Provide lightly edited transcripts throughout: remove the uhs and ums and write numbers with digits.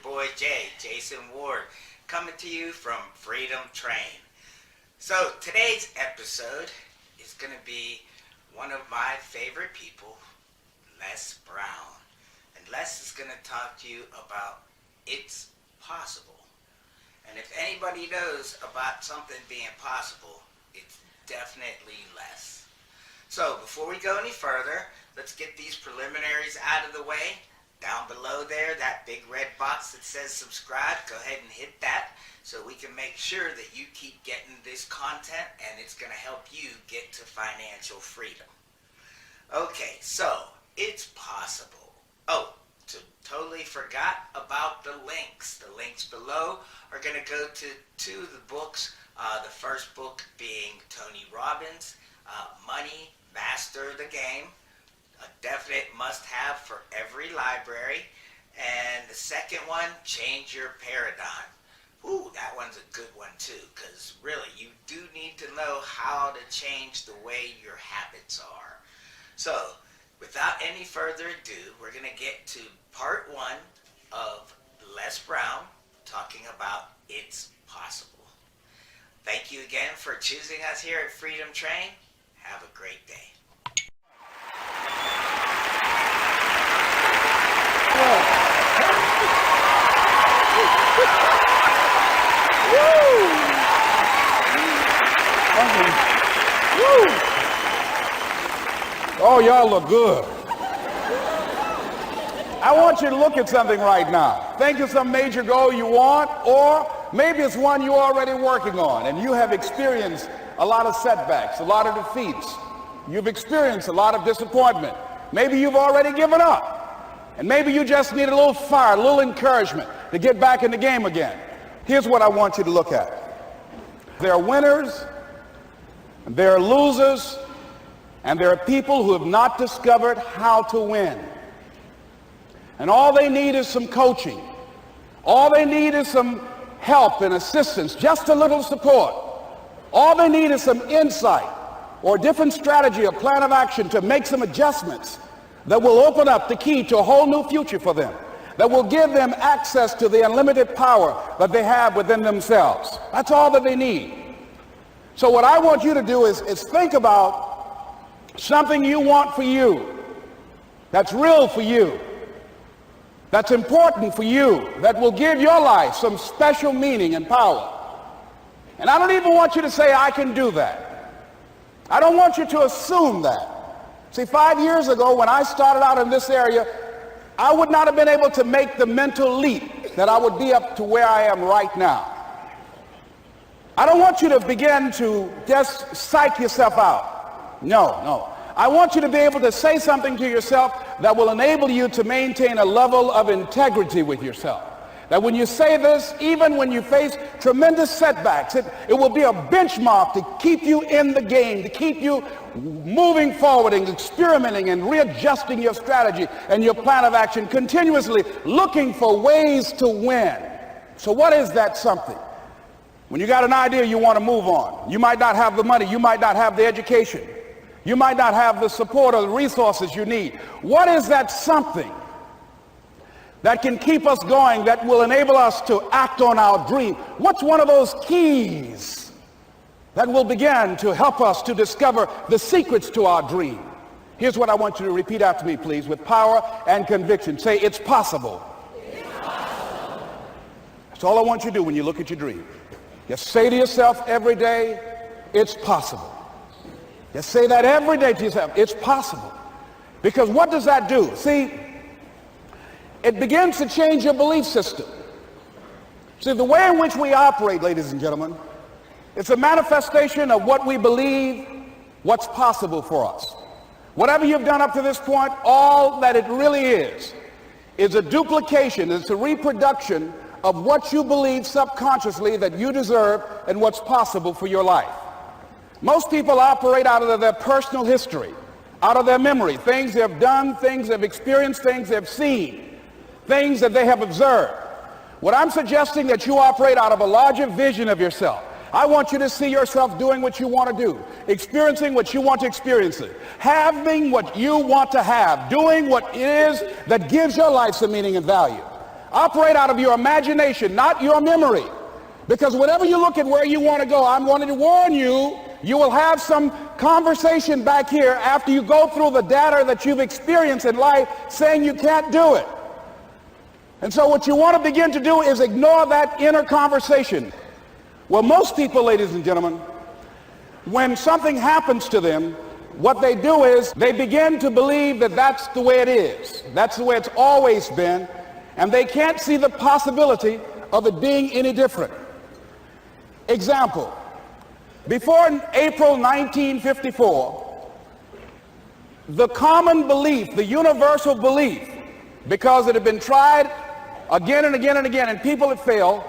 boy Jay, Jason Ward, coming to you from Freedom Train. So today's episode is going to be one of my favorite people, Les Brown. And Les is going to talk to you about it's possible. And if anybody knows about something being possible, it's definitely Les. So before we go any further, let's get these preliminaries out of the way. Down below there, that big red box that says subscribe, go ahead and hit that so we can make sure that you keep getting this content and it's going to help you get to financial freedom. Okay, so it's possible. Oh, totally forgot about the links. The links below are going to go to two of the books. The first book being Tony Robbins, Money, Master the Game. A definite must-have for every library. And the second one, Change Your Paradigm. Ooh, that one's a good one too, because really, you do need to know how to change the way your habits are. So, without any further ado, we're going to get to part one of Les Brown talking about It's Possible. Thank you again for choosing us here at Freedom Train. Have a great day. Oh, y'all look good. I want you to look at something right now. Think of some major goal you want, or maybe it's one you're already working on and you have experienced a lot of setbacks, a lot of defeats. You've experienced a lot of disappointment. Maybe you've already given up. And maybe you just need a little fire, a little encouragement to get back in the game again. Here's what I want you to look at. There are winners, and there are losers, and there are people who have not discovered how to win. And all they need is some coaching. All they need is some help and assistance, just a little support. All they need is some insight or a different strategy, a plan of action to make some adjustments that will open up the key to a whole new future for them, that will give them access to the unlimited power that they have within themselves. That's all that they need. So what I want you to do is think about something you want for you, that's real for you, that's important for you, that will give your life some special meaning and power. And I don't even want you to say, I can do that. I don't want you to assume that. See, 5 years ago when I started out in this area, I would not have been able to make the mental leap that I would be up to where I am right now. I don't want you to begin to just psych yourself out. No. I want you to be able to say something to yourself that will enable you to maintain a level of integrity with yourself. That when you say this, even when you face tremendous setbacks, it will be a benchmark to keep you in the game, to keep you moving forward and experimenting and readjusting your strategy and your plan of action, continuously looking for ways to win. So what is that something? When you got an idea you want to move on, you might not have the money, you might not have the education, you might not have the support or the resources you need. What is that something that can keep us going, that will enable us to act on our dream? What's one of those keys that will begin to help us to discover the secrets to our dream? Here's what I want you to repeat after me, please, with power and conviction. Say, it's possible. It's possible. That's all I want you to do when you look at your dream. Just say to yourself every day, it's possible. Just say that every day to yourself, it's possible. Because what does that do? See, it begins to change your belief system. See, the way in which we operate, ladies and gentlemen, it's a manifestation of what we believe, what's possible for us. Whatever you've done up to this point, all that it really is a duplication, it's a reproduction of what you believe subconsciously that you deserve and what's possible for your life. Most people operate out of their personal history, out of their memory, things they've done, things they've experienced, things they've seen, things that they have observed. What I'm suggesting that you operate out of a larger vision of yourself. I want you to see yourself doing what you want to do, experiencing what you want to experience, having what you want to have, doing what it is that gives your life some meaning and value. Operate out of your imagination, not your memory. Because whenever you look at where you want to go, I'm wanting to warn you, you will have some conversation back here after you go through the data that you've experienced in life saying you can't do it. And so what you want to begin to do is ignore that inner conversation. Well, most people, ladies and gentlemen, when something happens to them, what they do is they begin to believe that that's the way it is. That's the way it's always been. And they can't see the possibility of it being any different. Example, before April 1954, the common belief, the universal belief, because it had been tried again and again and again, and people had failed,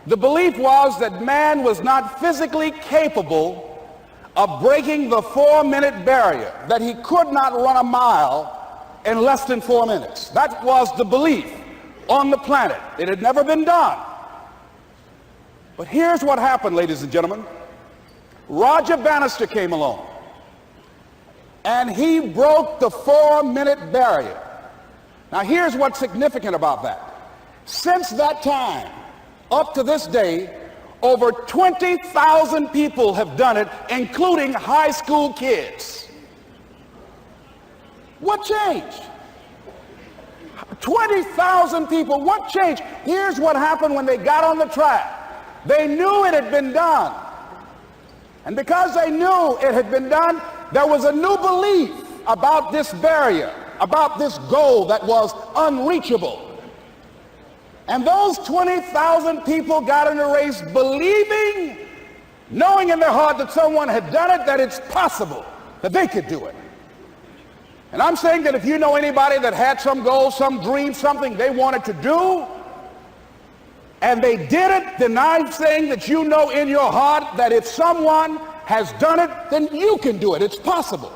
the belief was that man was not physically capable of breaking the 4-minute barrier, that he could not run a mile in less than 4 minutes. That was the belief on the planet. It had never been done. But here's what happened, ladies and gentlemen. Roger Bannister came along, and he broke the 4-minute barrier. Now here's what's significant about that. Since that time, up to this day, over 20,000 people have done it, including high school kids. What changed? 20,000 people, what changed? Here's what happened when they got on the track. They knew it had been done. And because they knew it had been done, there was a new belief about this barrier, about this goal that was unreachable. And those 20,000 people got in a race believing, knowing in their heart that someone had done it, that it's possible, that they could do it. And I'm saying that if you know anybody that had some goal, some dream, something they wanted to do, and they did it, then I'm saying that you know in your heart that if someone has done it, then you can do it. It's possible.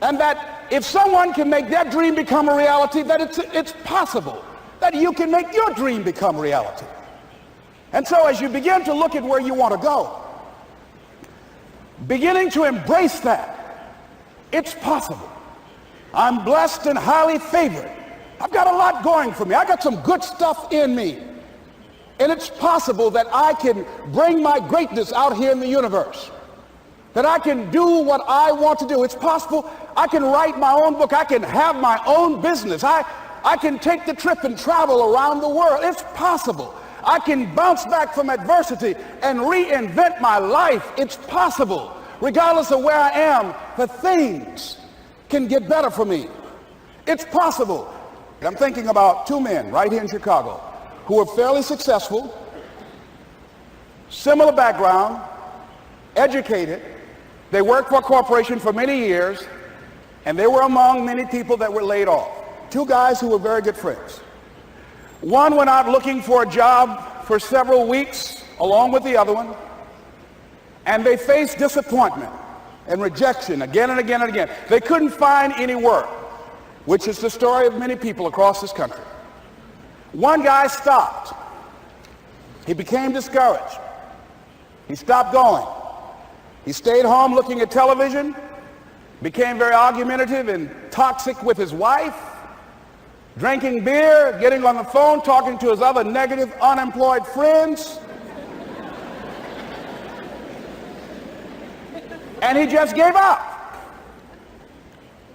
And that if someone can make their dream become a reality, that it's possible that you can make your dream become reality. And so as you begin to look at where you want to go, beginning to embrace that, it's possible. I'm blessed and highly favored. I've got a lot going for me. I got some good stuff in me. And it's possible that I can bring my greatness out here in the universe. That I can do what I want to do. It's possible I can write my own book. I can have my own business. I can take the trip and travel around the world. It's possible. I can bounce back from adversity and reinvent my life. It's possible. Regardless of where I am, the things can get better for me. It's possible. And I'm thinking about two men right here in Chicago who are fairly successful, similar background, educated. They worked for a corporation for many years, and they were among many people that were laid off. Two guys who were very good friends. One went out looking for a job for several weeks along with the other one, and they faced disappointment and rejection again and again and again. They couldn't find any work, which is the story of many people across this country. One guy stopped. He became discouraged. He stopped going. He stayed home looking at television, became very argumentative and toxic with his wife, drinking beer, getting on the phone, talking to his other negative, unemployed friends. And he just gave up.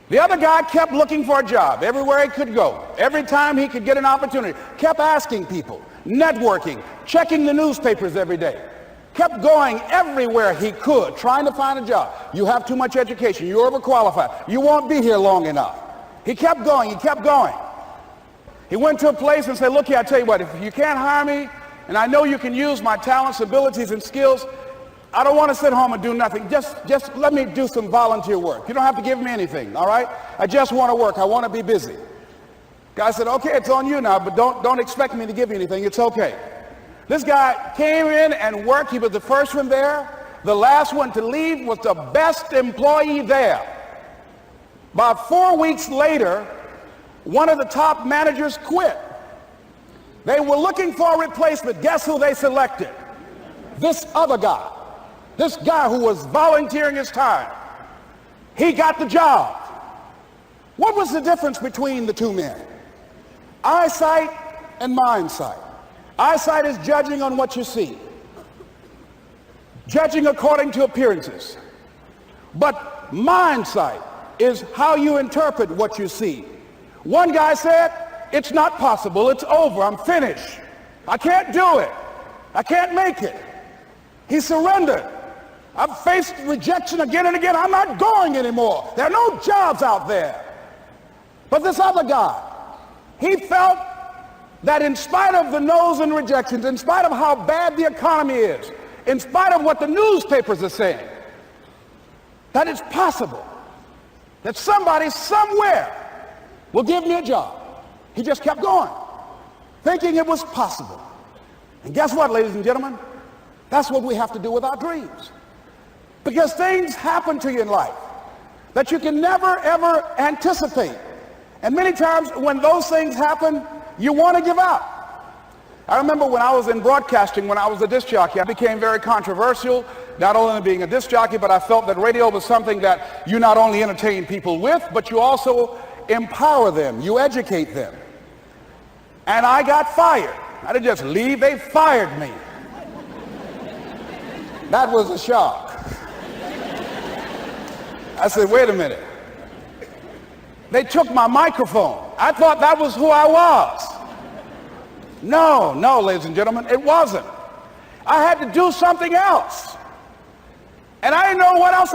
The other guy kept looking for a job everywhere he could go. Every time he could get an opportunity, kept asking people, networking, checking the newspapers every day. Kept going everywhere he could, trying to find a job. You have too much education. You're overqualified. You won't be here long enough. He kept going. He kept going. He went to a place and said, look here, I tell you what, if you can't hire me, and I know you can use my talents, abilities, and skills, I don't want to sit home and do nothing. Just let me do some volunteer work. You don't have to give me anything, all right? I just want to work. I want to be busy. Guy said, okay, it's on you now, but don't expect me to give you anything. It's okay. This guy came in and worked. He was the first one there. The last one to leave was the best employee there. About 4 weeks later, one of the top managers quit. They were looking for a replacement. Guess who they selected? This other guy. This guy who was volunteering his time. He got the job. What was the difference between the two men? Eyesight and mind sight. Eyesight is judging on what you see, judging according to appearances. But mind sight is how you interpret what you see. One guy said, it's not possible, it's over, I'm finished. I can't do it. I can't make it. He surrendered. I've faced rejection again and again. I'm not going anymore. There are no jobs out there. But this other guy, he felt that in spite of the no's and rejections, in spite of how bad the economy is, in spite of what the newspapers are saying, that it's possible that somebody somewhere will give me a job. He just kept going, thinking it was possible. And guess what, ladies and gentlemen? That's what we have to do with our dreams. Because things happen to you in life that you can never, ever anticipate. And many times when those things happen, you want to give up. I remember when I was in broadcasting, when I was a disc jockey, I became very controversial, not only being a disc jockey, but I felt that radio was something that you not only entertain people with, but you also empower them, you educate them. And I got fired. I didn't just leave, they fired me. That was a shock. I said, wait a minute. They took my microphone. I thought that was who I was. No, ladies and gentlemen, it wasn't. I had to do something else. And I didn't know what else